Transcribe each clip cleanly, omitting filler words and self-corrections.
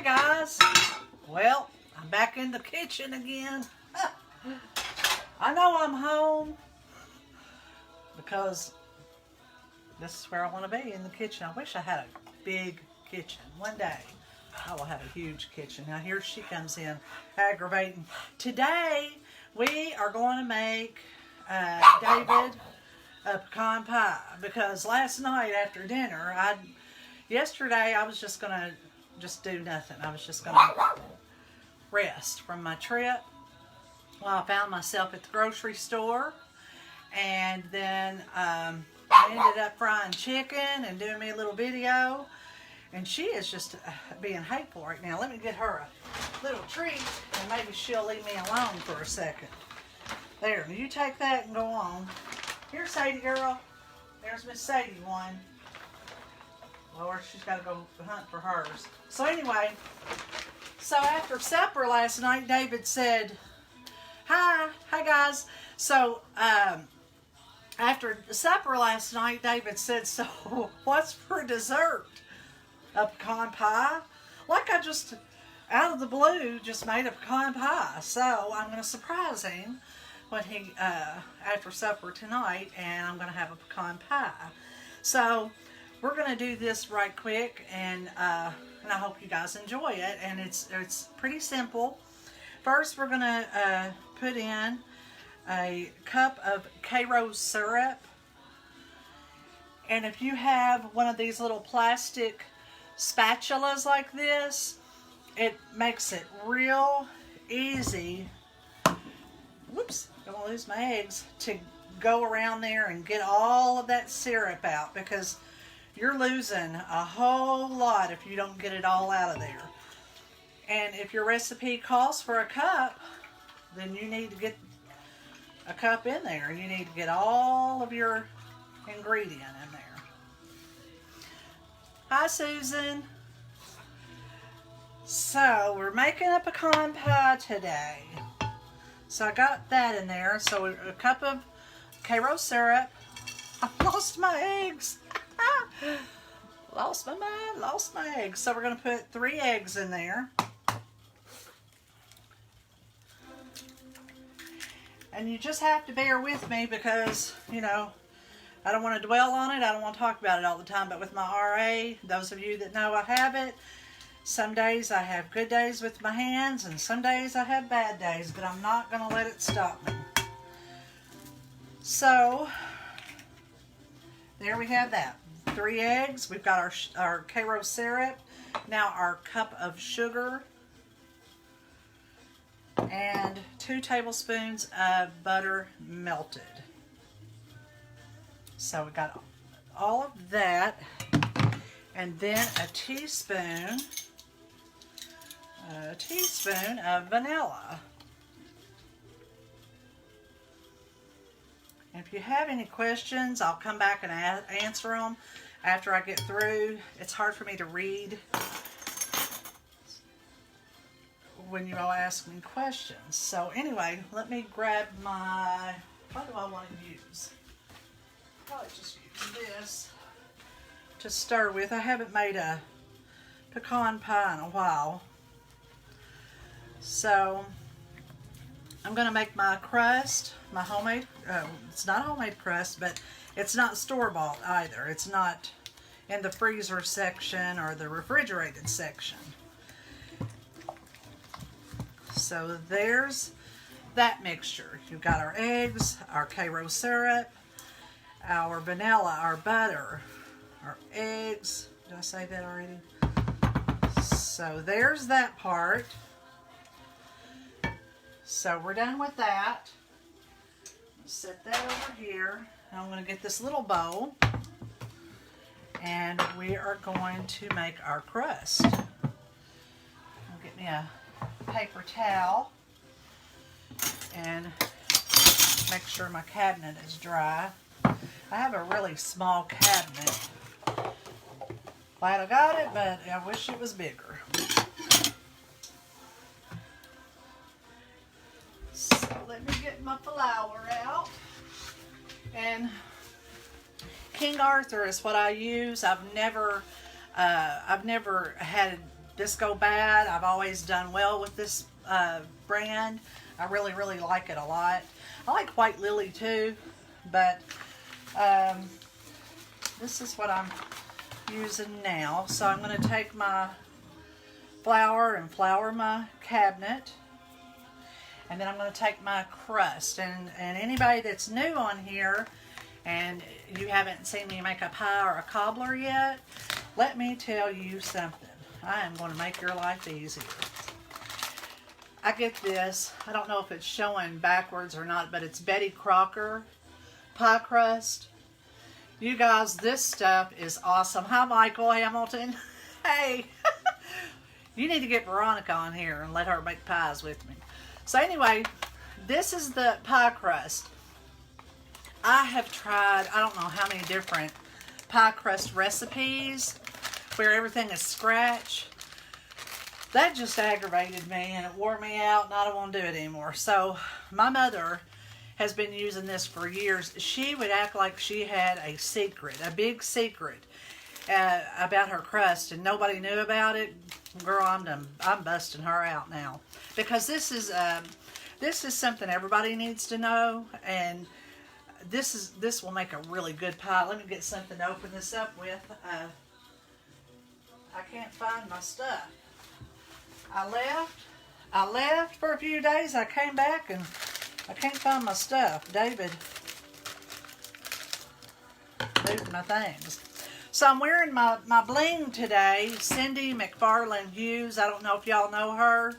guys, well, I'm back in the kitchen again. I know I'm home because this is where I want to be, in the kitchen. I wish I had a big kitchen. One day I will have a huge kitchen. Now here she comes in, aggravating. Today we are going to make David a pecan pie, because last night after dinner, yesterday I was just gonna do nothing. I was just gonna rest from my trip. Well, I found myself at the grocery store, and then I ended up frying chicken and doing me a little video, and she is just being hateful right now. Let me get her a little treat, and maybe she'll leave me alone for a second. There, you take that and go on. Here, Sadie girl. There's Miss Sadie one. Lord, she's got to go hunt for hers. So anyway, so after supper last night, David said, hi guys. So after supper last night, David said, so what's for dessert? A pecan pie? Like I just, out of the blue, just made a pecan pie. So I'm going to surprise him when he, after supper tonight, and I'm going to have a pecan pie. So we're going to do this right quick, and I hope you guys enjoy it. And it's pretty simple. First, we're going to put in a cup of karo syrup. And if you have one of these little plastic spatulas like this, it makes it real easy. Whoops, don't want to lose my eggs, to go around there and get all of that syrup out, because you're losing a whole lot if you don't get it all out of there. And if your recipe calls for a cup, then you need to get a cup in there. You need to get all of your ingredient in there. Hi, Susan. So we're making a pecan pie today. So I got that in there. So a cup of karo syrup. I lost my eggs. Lost my mind, lost my eggs. So we're going to put 3 eggs in there. And you just have to bear with me because, you know, I don't want to dwell on it. I don't want to talk about it all the time. But with my RA, those of you that know I have it, some days I have good days with my hands, and some days I have bad days, but I'm not going to let it stop me. So, there we have that. 3 eggs. We've got our karo syrup. Now our cup of sugar. And 2 tablespoons of butter melted. So we got all of that. And then a teaspoon of vanilla. And if you have any questions, I'll come back and answer them after I get through. It's hard for me to read when you all ask me questions. So anyway, let me grab my, what do I want to use? Probably just use this to stir with. I haven't made a pecan pie in a while. So I'm going to make my crust, my homemade, it's not homemade crust, but it's not store-bought either. It's not in the freezer section or the refrigerated section. So there's that mixture. You've got our eggs, our karo syrup, our vanilla, our butter, our eggs. Did I say that already? So there's that part. So we're done with that. Set that over here. Now I'm going to get this little bowl, and we are going to make our crust. I'll get me a paper towel and make sure my cabinet is dry. I have a really small cabinet. Glad I got it, but I wish it was bigger. So let me get my flour out. And King Arthur is what I use. I've never had Disco Bad. I've always done well with this brand. I really, really like it a lot. I like White Lily too, but this is what I'm using now. So I'm going to take my flour and flour my cabinet. And then I'm going to take my crust. And anybody that's new on here and you haven't seen me make a pie or a cobbler yet, let me tell you something. I am going to make your life easier. I get this. I don't know if it's showing backwards or not, but it's Betty Crocker pie crust. You guys, this stuff is awesome. Hi, Michael Hamilton. Hey, you need to get Veronica on here and let her make pies with me. So anyway, this is the pie crust. I have tried, I don't know how many different pie crust recipes where everything is scratch. That just aggravated me and it wore me out and I don't want to do it anymore. So my mother has been using this for years. She would act like she had a secret, a big secret about her crust and nobody knew about it. Girl, I'm busting her out now because this is something everybody needs to know, and this will make a really good pie. Let me get something to open this up with. I can't find my stuff. I left for a few days. I came back and I can't find my stuff. David moved my things. So I'm wearing my bling today. Cindy McFarland Hughes. I don't know if y'all know her.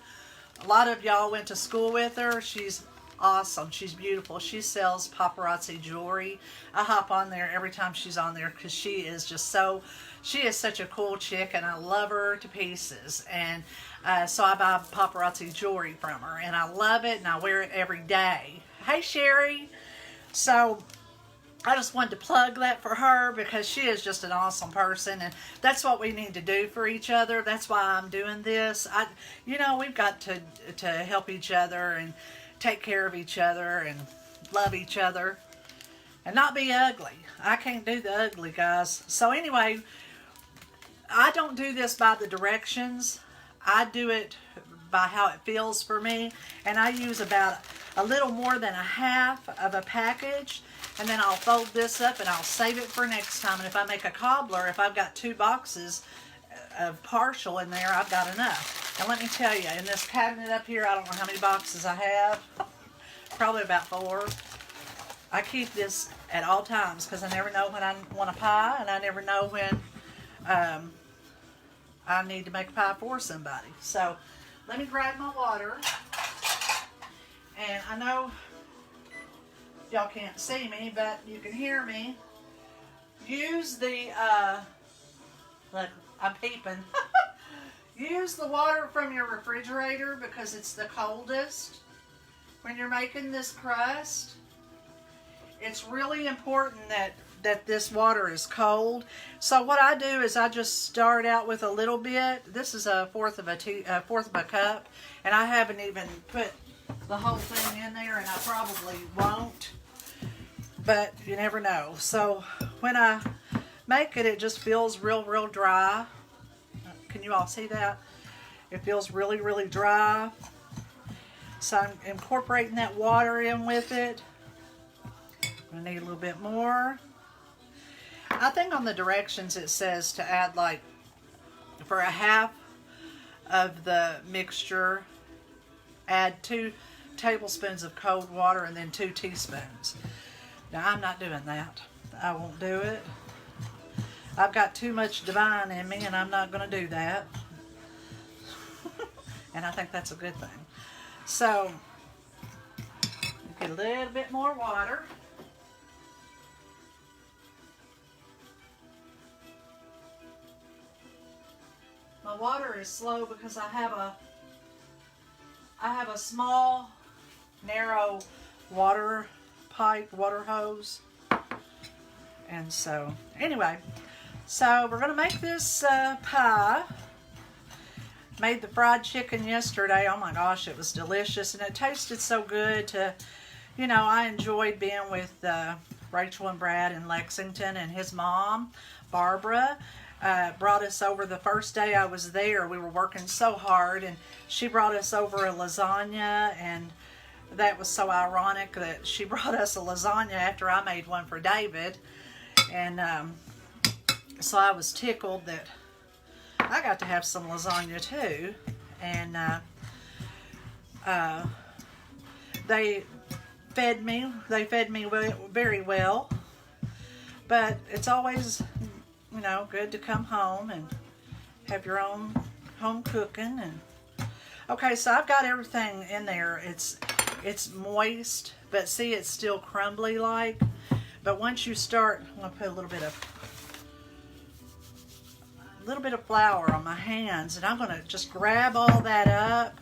A lot of y'all went to school with her. She's awesome. She's beautiful. She sells paparazzi jewelry. I hop on there every time she's on there because she is such a cool chick and I love her to pieces. And so I buy paparazzi jewelry from her and I love it and I wear it every day. Hey, Sherry. So I just wanted to plug that for her because she is just an awesome person, and that's what we need to do for each other. That's why I'm doing this. We've got to help each other and take care of each other and love each other and not be ugly. I can't do the ugly, guys. So anyway, I don't do this by the directions. I do it by how it feels for me, and I use about a little more than a half of a package, and then I'll fold this up and I'll save it for next time. And if I make a cobbler, if I've got 2 boxes of partial in there, I've got enough. And let me tell you, in this cabinet up here, I don't know how many boxes I have, probably about 4. I keep this at all times because I never know when I want a pie, and I never know when I need to make a pie for somebody. So let me grab my water. And I know y'all can't see me, but you can hear me. Use the, look, I'm peeping. Use the water from your refrigerator because it's the coldest when you're making this crust. It's really important that this water is cold. So what I do is I just start out with a little bit. This is a fourth of a cup, and I haven't even put the whole thing in there, and I probably won't, but you never know. So when I make it, it just feels real dry. Can you all see that? It feels really dry. So I'm incorporating that water in with it. I need a little bit more. I think on the directions it says to add, like, for a half of the mixture, add 2 tablespoons of cold water and then 2 teaspoons. Now I'm not doing that. I won't do it. I've got too much divine in me and I'm not going to do that. And I think that's a good thing. So, get a little bit more water. My water is slow because I have a small, narrow water pipe, water hose. And so, anyway, so we're going to make this pie. Made the fried chicken yesterday. Oh my gosh, it was delicious. And it tasted so good to, I enjoyed being with Rachel and Brad in Lexington and his mom, Barbara. brought us over the first day I was there. We were working so hard, and she brought us over a lasagna, and that was so ironic that she brought us a lasagna after I made one for David. And so I was tickled that I got to have some lasagna too. And they fed me very well. But it's always, you know, good to come home and have your own home cooking. And okay, so I've got everything in there. It's moist, but see, it's still crumbly like. But once you start, I'm gonna put a little bit of flour on my hands, and I'm gonna just grab all that up.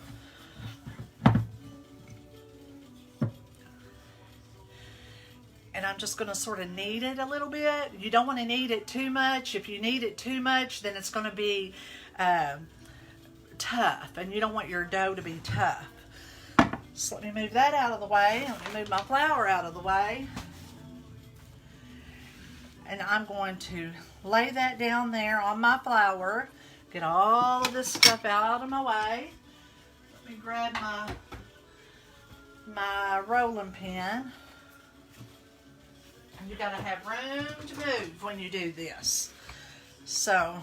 And I'm just going to sort of knead it a little bit. You don't want to knead it too much. If you knead it too much, then it's going to be tough. And you don't want your dough to be tough. So let me move that out of the way. Let me move my flour out of the way. And I'm going to lay that down there on my flour. Get all of this stuff out of my way. Let me grab my rolling pin. You gotta have room to move when you do this. So,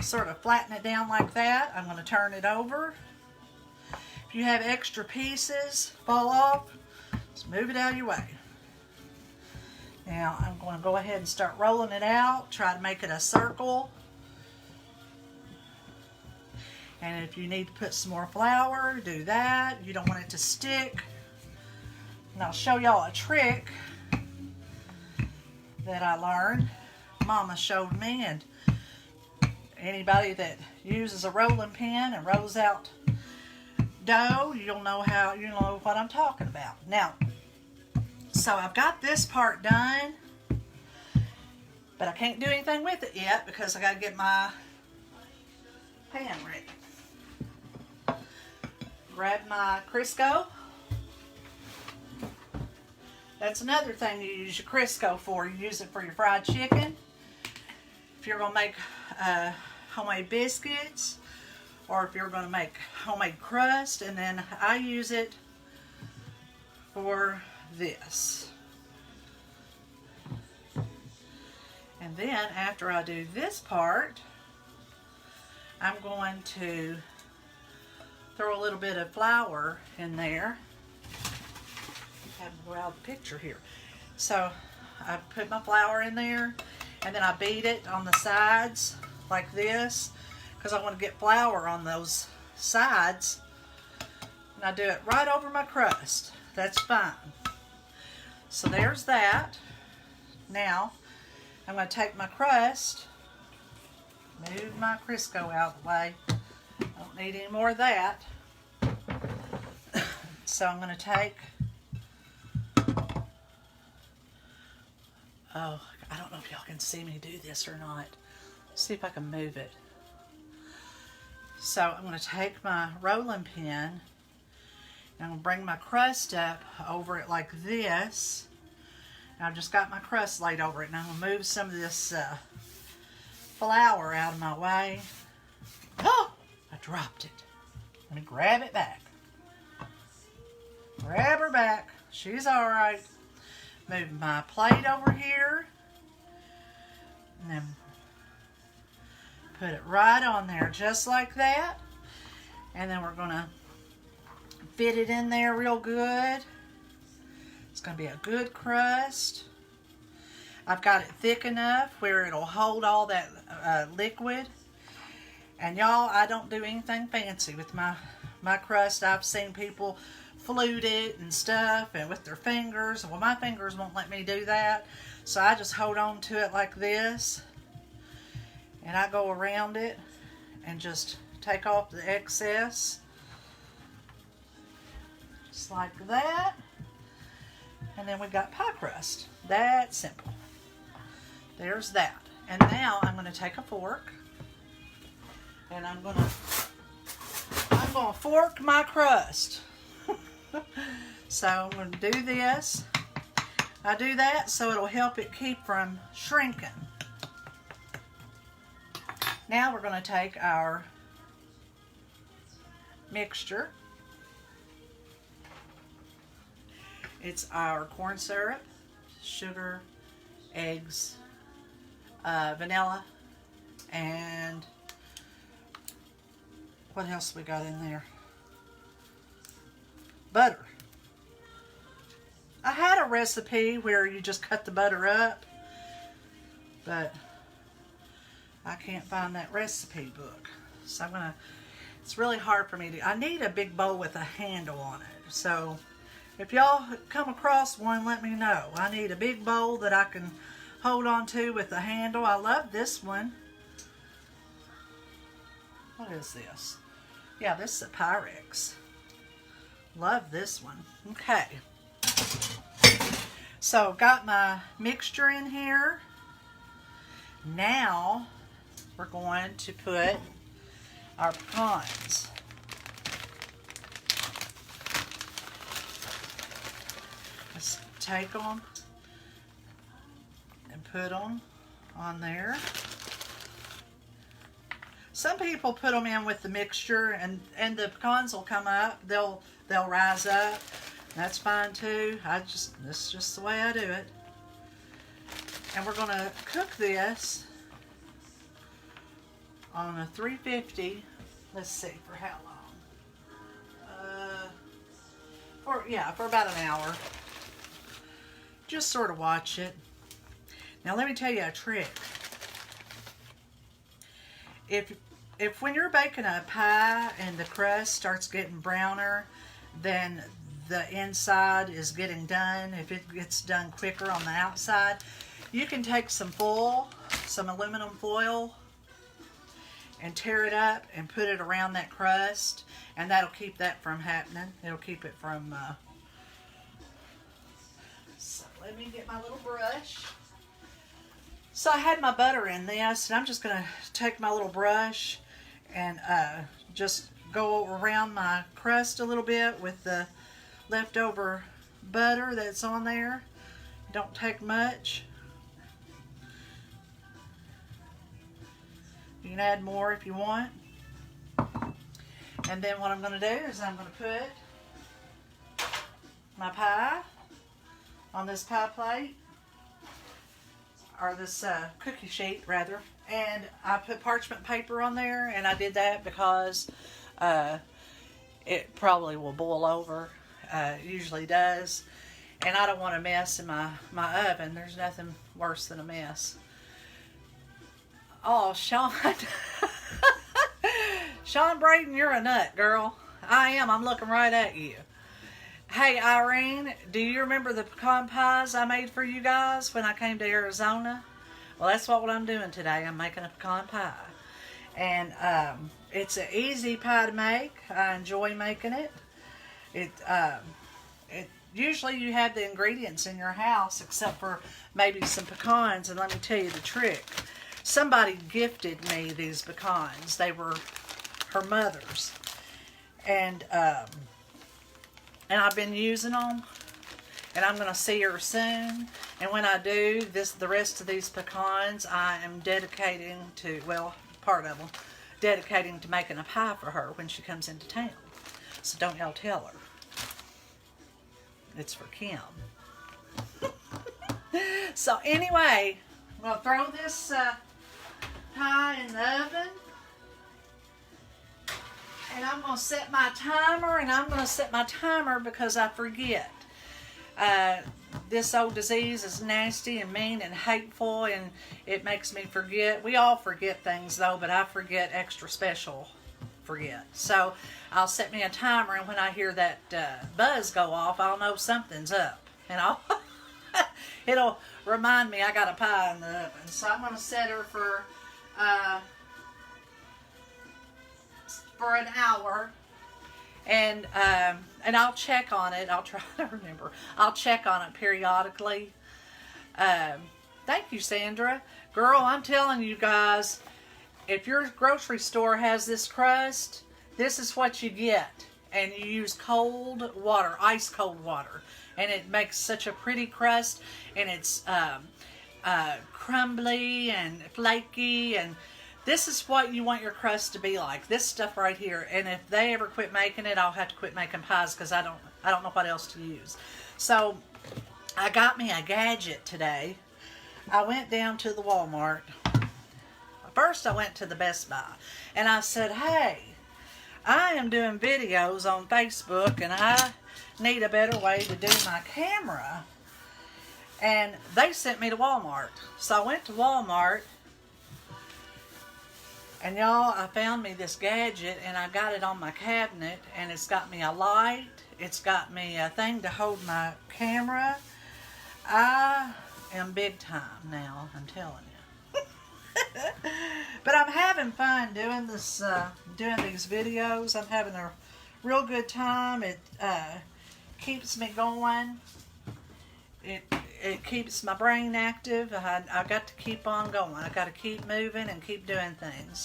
sort of flatten it down like that. I'm gonna turn it over. If you have extra pieces fall off, just move it out of your way. Now, I'm gonna go ahead and start rolling it out. Try to make it a circle. And if you need to put some more flour, do that. You don't want it to stick. And I'll show y'all a trick that I learned. Mama showed me, and anybody that uses a rolling pin and rolls out dough, you'll know what I'm talking about. Now, so I've got this part done, but I can't do anything with it yet because I got to get my pan ready. Grab my Crisco. That's another thing you use your Crisco for. You use it for your fried chicken. If you're going to make homemade biscuits, or if you're going to make homemade crust, and then I use it for this. And then after I do this part, I'm going to throw a little bit of flour in there. Have to go out of the picture here. So I put my flour in there, and then I beat it on the sides like this because I want to get flour on those sides. And I do it right over my crust. That's fine. So there's that. Now I'm going to take my crust, move my Crisco out of the way. I don't need any more of that. So I'm going to take, oh, I don't know if y'all can see me do this or not. See if I can move it. So I'm going to take my rolling pin, and I'm going to bring my crust up over it like this. And I've just got my crust laid over it, and I'm going to move some of this flour out of my way. Oh, I dropped it. Let me grab it back. Grab her back. She's all right. Move my plate over here, and then put it right on there just like that. And then we're going to fit it in there real good. It's going to be a good crust. I've got it thick enough where it'll hold all that liquid. And y'all, I don't do anything fancy with my crust. I've seen people flute it and stuff and with their fingers. Well, my fingers won't let me do that. So I just hold on to it like this. And I go around it and just take off the excess. Just like that. And then we've got pie crust. That's simple. There's that. And now I'm going to take a fork. And I'm going to fork my crust. So I'm going to do this. I do that so it'll help it keep from shrinking. Now we're going to take our mixture. It's our corn syrup, sugar, eggs, vanilla, and what else we got in there? Butter. I had a recipe where you just cut the butter up, but I can't find that recipe book. So I'm gonna, it's really hard for me to, I need a big bowl with a handle on it. So if y'all come across one, let me know. I need a big bowl that I can hold on to with a handle. I love this one. What is this? Yeah, this is a Pyrex. Love this one. Okay. So got my mixture in here. Now we're going to put our pecans. Let's take them and put them on there. Some people put them in with the mixture and the pecans will come up. They'll rise up. That's fine too. This is just the way I do it. And we're going to cook this on a 350. Let's see, for how long? For about an hour. Just sort of watch it. Now let me tell you a trick. If when you're baking a pie and the crust starts getting browner, then the inside is getting done. If it gets done quicker on the outside, you can take some foil, some aluminum foil, and tear it up and put it around that crust, and that'll keep that from happening. It'll keep it from, so let me get my little brush. So I had my butter in this, and I'm just going to take my little brush and just go around my crust a little bit with the leftover butter that's on there. Don't take much. You can add more if you want. And then what I'm going to do is I'm going to put my pie on this pie plate, or this cookie sheet rather, and I put parchment paper on there, and I did that because it probably will boil over. It usually does, and I don't want a mess in my oven. There's nothing worse than a mess. Oh, Sean. Sean Braden, you're a nut, girl. I am. I'm looking right at you. Hey, Irene, do you remember the pecan pies I made for you guys when I came to Arizona? Well, that's what I'm doing today. I'm making a pecan pie. And it's an easy pie to make. I enjoy making it. Usually you have the ingredients in your house except for maybe some pecans. And let me tell you the trick. Somebody gifted me these pecans. They were her mother's. And I've been using them, and I'm going to see her soon. And when I do, the rest of these pecans, I am dedicating to, well, part of them, dedicating to making a pie for her when she comes into town. So don't y'all tell her. It's for Kim. So anyway, I'm going to throw this pie in the oven. And I'm going to set my timer, and I'm going to set my timer because I forget. This old disease is nasty and mean and hateful, and it makes me forget. We all forget things, though, but I forget extra special forget. So I'll set me a timer, and when I hear that buzz go off, I'll know something's up. And it'll remind me I got a pie in the oven. So I'm going to set her for an hour, and I'll check on it. I'll try to remember. I'll check on it periodically. Thank you, Sandra. Girl, I'm telling you guys, if your grocery store has this crust, this is what you get. And you use cold water, ice cold water, and it makes such a pretty crust, and it's crumbly and flaky, and This is what you want your crust to be like. This stuff right here. And if they ever quit making it, I'll have to quit making pies because I don't know what else to use. So I got me a gadget today. I went down to the Walmart. First I went to the Best Buy and I said, hey, I am doing videos on Facebook and I need a better way to do my camera. And they sent me to Walmart. So I went to Walmart and y'all, I found me this gadget and I got it on my cabinet, and it's got me a light. It's got me a thing to hold my camera. I am big time now, I'm telling you. But I'm having fun doing this, doing these videos. I'm having a real good time. It keeps me going. It keeps my brain active. I got to keep on going. I got to keep moving and keep doing things.